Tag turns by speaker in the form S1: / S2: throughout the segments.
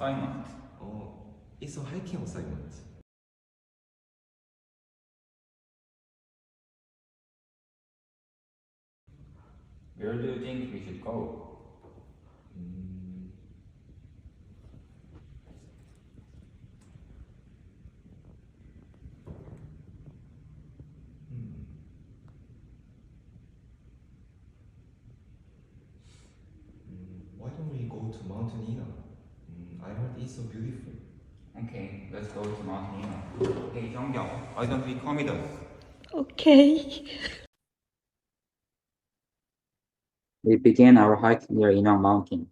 S1: assignment.
S2: Oh, it's a hiking assignment.
S1: Where do you think we should go?
S2: Why don't we go to Mountain Inang? I heard it's so beautiful.
S1: Okay, let's go to Mount Nina. Hey, Chung-Ang, why don't we come with us?
S3: Okay.
S4: We began our hike near Inang Mountain.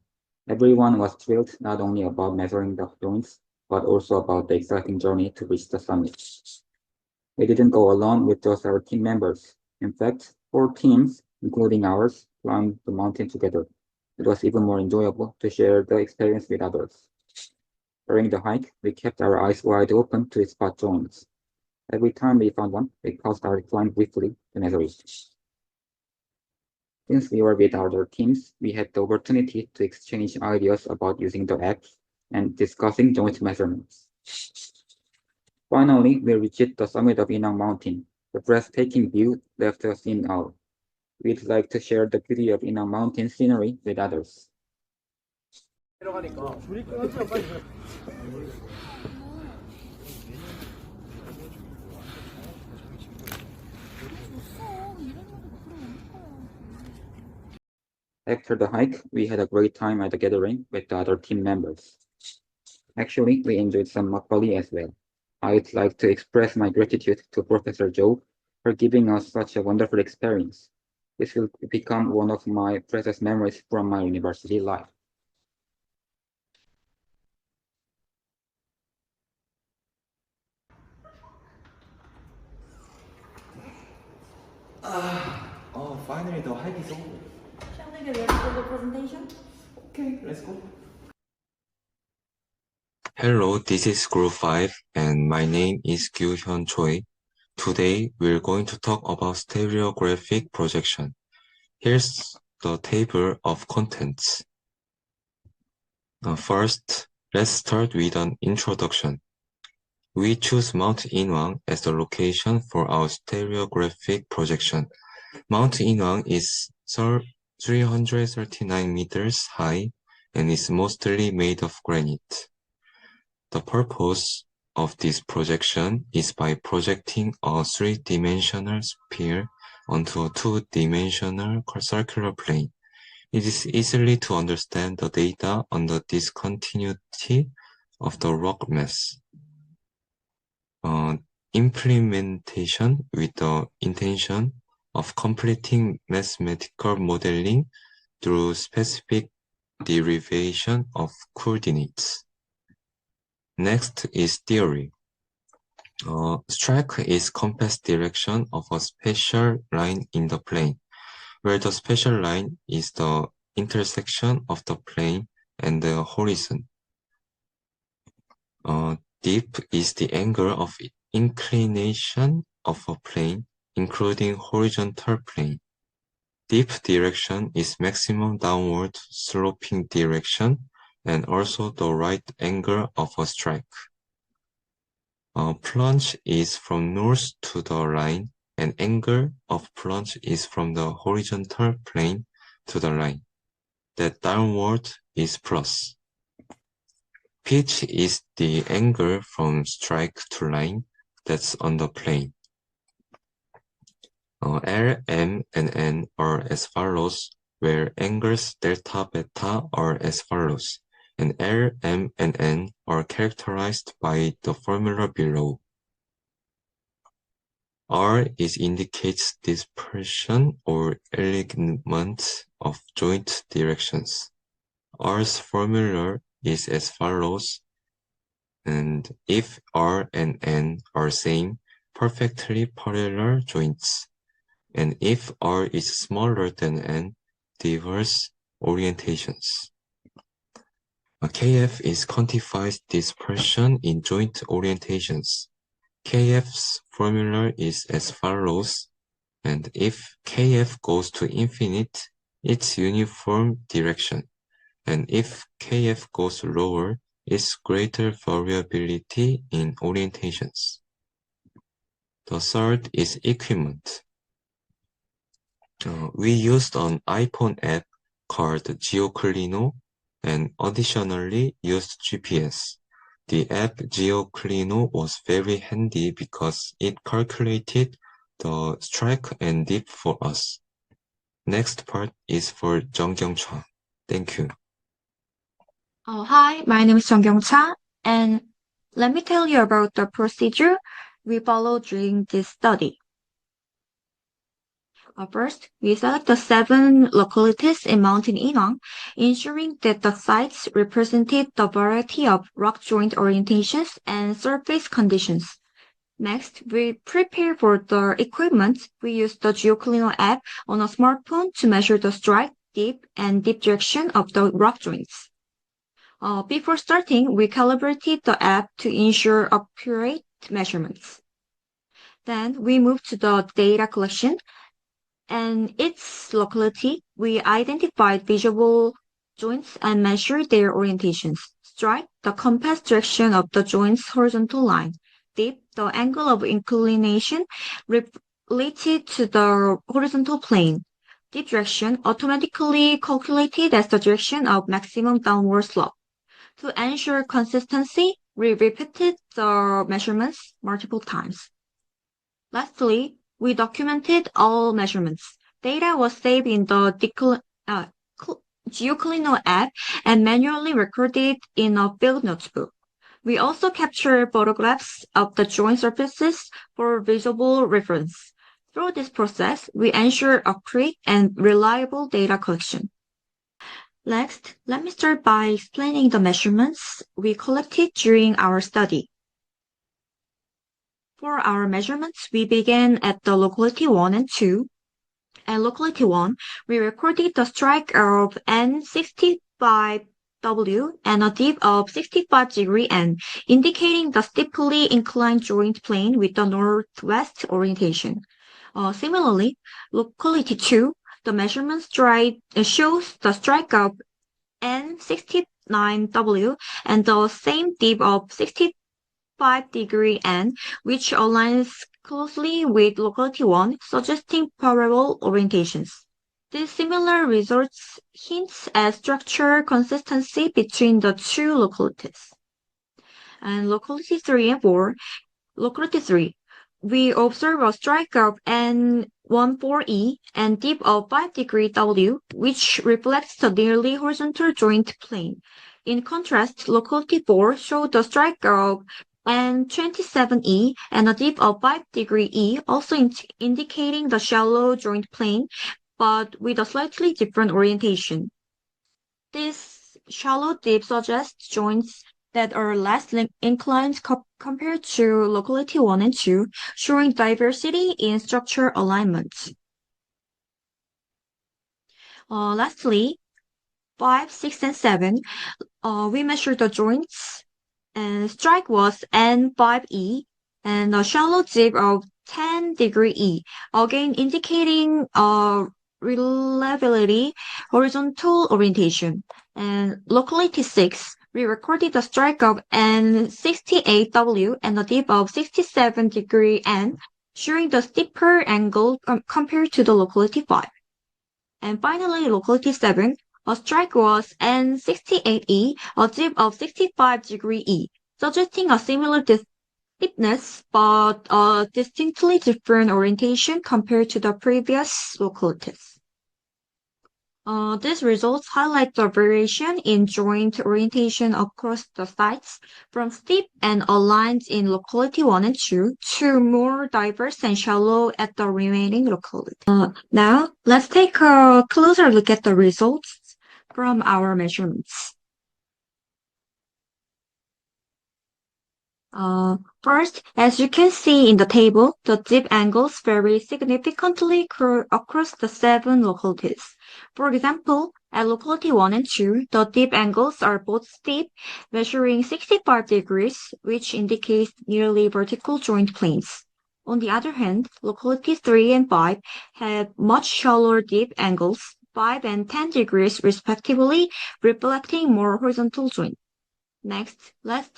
S4: Everyone was thrilled not only about measuring the joints, but also about the exciting journey to reach the summit. We didn't go alone with just our team members. In fact, 4 teams, including ours, climbed the mountain together. It was even more enjoyable to share the experience with others. During the hike, we kept our eyes wide open to spot joints. Every time we found one, we paused our climb briefly to measure it. Since we were with other teams, we had the opportunity to exchange ideas about using the apps and discussing joint measurements. Finally, we reached the summit of Inang Mountain. The breathtaking view left us in awe. We'd like to share the beauty of Inang Mountain scenery with others. After the hike, we had a great time at the gathering with the other team members. Actually, we enjoyed some makgeolli as well. I'd like to express my gratitude to Professor Joe for giving us such a wonderful experience. This will become one of my precious memories from my university life.
S2: Oh, finally the hike is over.
S3: Shall we get ready for the presentation?
S2: Okay, let's go.
S5: Hello, this is Group 5 and my name is Kyu-hyun Choi. Today, we're going to talk about stereographic projection. Here's the table of contents. First, let's start with an introduction. We choose Mount Inwang as the location for our stereographic projection. Mount Inwang is 339 meters high and is mostly made of granite. The purpose of this projection is by projecting a 3-dimensional sphere onto a 2-dimensional circular plane. It is easily to understand the data on the discontinuity of the rock mass. Implementation with the intention of completing mathematical modeling through specific derivation of coordinates. Next is theory. Strike is compass direction of a special line in the plane, where the special line is the intersection of the plane and the horizon. Dip is the angle of inclination of a plane, including horizontal plane. Dip direction is maximum downward sloping direction and also the right angle of a strike. Plunge is from north to the line, and angle of plunge is from the horizontal plane to the line. That downward is plus. Pitch is the angle from strike to line that's on the plane. L, M, and N are as follows, where angles delta, beta are as follows, and L, M, and N are characterized by the formula below. R indicates dispersion or alignment of joint directions. R's formula is as follows, and if R and N are same, perfectly parallel joints, and if R is smaller than N, diverse orientations. KF is quantifies dispersion in joint orientations. KF's formula is as follows, and if KF goes to infinite, it's uniform direction, and if KF goes lower, is greater variability in orientations. The third is equipment. We used an iPhone app called GeoClino and additionally used GPS. The app GeoClino was very handy because it calculated the strike and dip for us. Next part is for Chung-Ang. Thank you.
S3: Hi, my name is Chung-Ang, and let me tell you about the procedure we followed during this study. First, we select the 7 localities in Mountain Inong, ensuring that the sites represented the variety of rock joint orientations and surface conditions. Next, we prepare for the equipment. We use the GeoClino app on a smartphone to measure the strike, dip, and dip direction of the rock joints. Before starting, we calibrated the app to ensure accurate measurements. Then we move to the data collection. And its locality, we identified visible joints and measured their orientations. Strike, the compass direction of the joint's horizontal line. Dip, the angle of inclination related to the horizontal plane. Dip direction, automatically calculated as the direction of maximum downward slope. To ensure consistency, we repeated the measurements multiple times. Lastly, we documented all measurements. Data was saved in the GeoClino app and manually recorded in a field notebook. We also captured photographs of the joint surfaces for visual reference. Through this process, we ensure accurate and reliable data collection. Next, let me start by explaining the measurements we collected during our study. For our measurements, we began at the locality 1 and 2. At locality 1, we recorded the strike of N65W and a dip of 65 degree N, indicating the steeply inclined joint plane with the northwest orientation. Similarly, locality 2, the measurement shows the strike of N69W and the same dip of 65 degree N, which aligns closely with locality 1, suggesting parallel orientations. These similar results hints at structural consistency between the 2 localities. And locality 3 and 4. Locality 3, we observe a strike of N14E and dip of 5 degree W, which reflects the nearly horizontal joint plane. In contrast, locality 4 showed the strike of N27E and a dip of 5 degree E, also indicating the shallow joint plane, but with a slightly different orientation. This shallow dip suggests joints that are less inclined compared to locality 1 and 2, showing diversity in structure alignment. Lastly, 5, 6, and 7, we measured the joints, and strike was N5E and a shallow dip of 10 degree E, again indicating reliability, horizontal orientation. And locality 6, we recorded a strike of N68W and a dip of 67 degree N, showing the steeper angle compared to the locality 5. And finally, locality 7, a strike was N68E, a dip of 65 degree E, suggesting a similar steepness but a distinctly different orientation compared to the previous localities. These results highlight the variation in joint orientation across the sites, from steep and aligned in locality 1 and 2 to more diverse and shallow at the remaining locality. Now, let's take a closer look at the results from our measurements. First, as you can see in the table, the dip angles vary significantly across the 7 localities. For example, at locality 1 and 2, the dip angles are both steep, measuring 65 degrees, which indicates nearly vertical joint planes. On the other hand, locality 3 and 5 have much shallower dip angles, 5 and 10 degrees respectively, reflecting more horizontal joint. Next, let's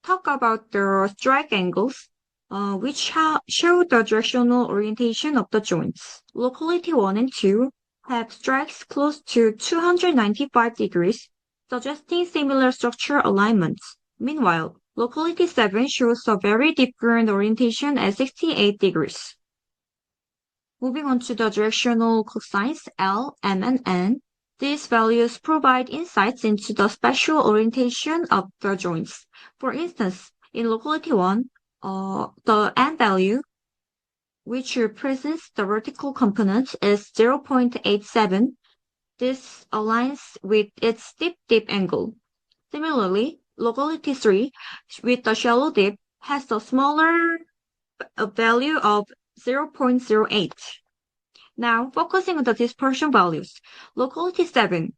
S3: talk about the strike angles, which show the directional orientation of the joints. Locality 1 and 2 have strikes close to 295 degrees, suggesting similar structure alignments. Meanwhile, locality 7 shows a very different orientation at 68 degrees. Moving on to the directional cosines L, M, and N, these values provide insights into the spatial orientation of the joints. For instance, in locality 1, the N value, which represents the vertical component, is 0.87. This aligns with its dip angle. Similarly, locality 3, with the shallow dip, has a smaller value of 0.08. Now, focusing on the dispersion values, locality 7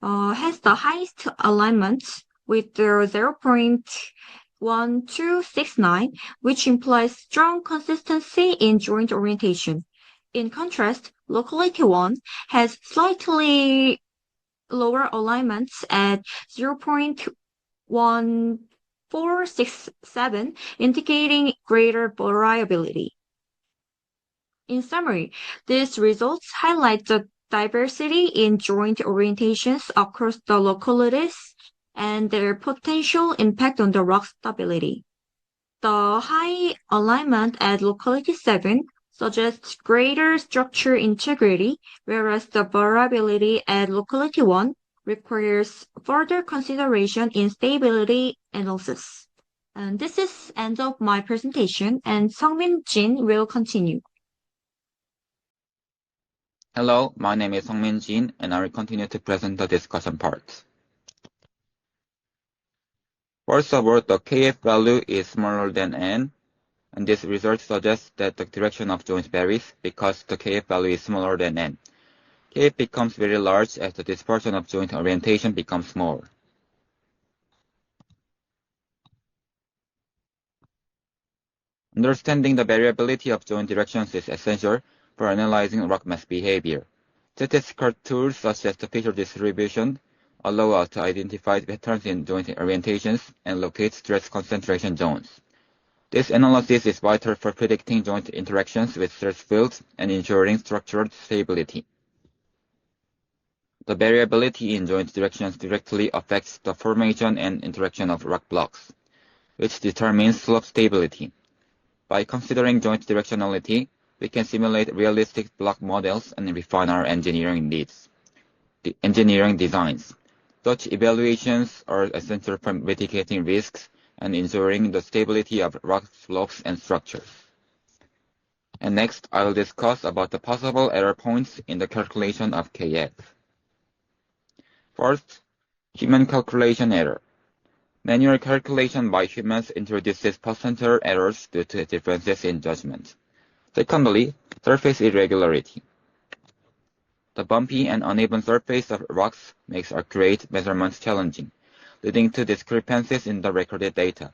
S3: has the highest alignment with the 0.1269, which implies strong consistency in joint orientation. In contrast, locality 1 has slightly lower alignments at 0.1467, indicating greater variability. In summary, these results highlight the diversity in joint orientations across the localities and their potential impact on the rock stability. The high alignment at locality 7 suggests greater structure integrity, whereas the variability at locality 1 requires further consideration in stability analysis. And this is end of my presentation, and Seungmin Jin will continue.
S4: Hello, my name is Seungmin Jin, and I will continue to present the discussion part. First of all, the Kf value is smaller than n, and this result suggests that the direction of joints varies because the Kf value is smaller than n. Kf becomes very large as the dispersion of joint orientation becomes small. Understanding the variability of joint directions is essential for analyzing rock mass behavior. Statistical tools such as the feature distribution allow us to identify patterns in joint orientations and locate stress concentration zones. This analysis is vital for predicting joint interactions with stress fields and ensuring structural stability. The variability in joint directions directly affects the formation and interaction of rock blocks, which determines slope stability. By considering joint directionality, we can simulate realistic block models and refine our engineering designs. Such evaluations are essential for mitigating risks and ensuring the stability of rock slopes and structures. And next, I will discuss about the possible error points in the calculation of Kf. First, human calculation error. Manual calculation by humans introduces percentile errors due to differences in judgment. Secondly, surface irregularity. The bumpy and uneven surface of rocks makes accurate measurements challenging, leading to discrepancies in the recorded data.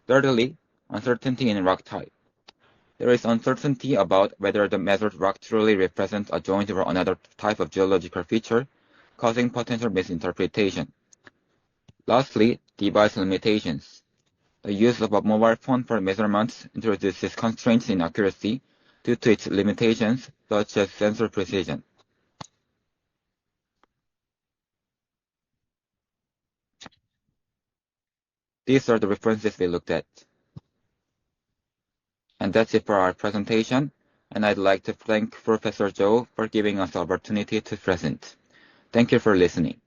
S4: Thirdly, uncertainty in rock type. There is uncertainty about whether the measured rock truly represents a joint or another type of geological feature, causing potential misinterpretation. Lastly, device limitations. The use of a mobile phone for measurements introduces constraints in accuracy due to its limitations, such as sensor precision. These are the references we looked at. And that's it for our presentation, and I'd like to thank Professor Zhou for giving us the opportunity to present. Thank you for listening.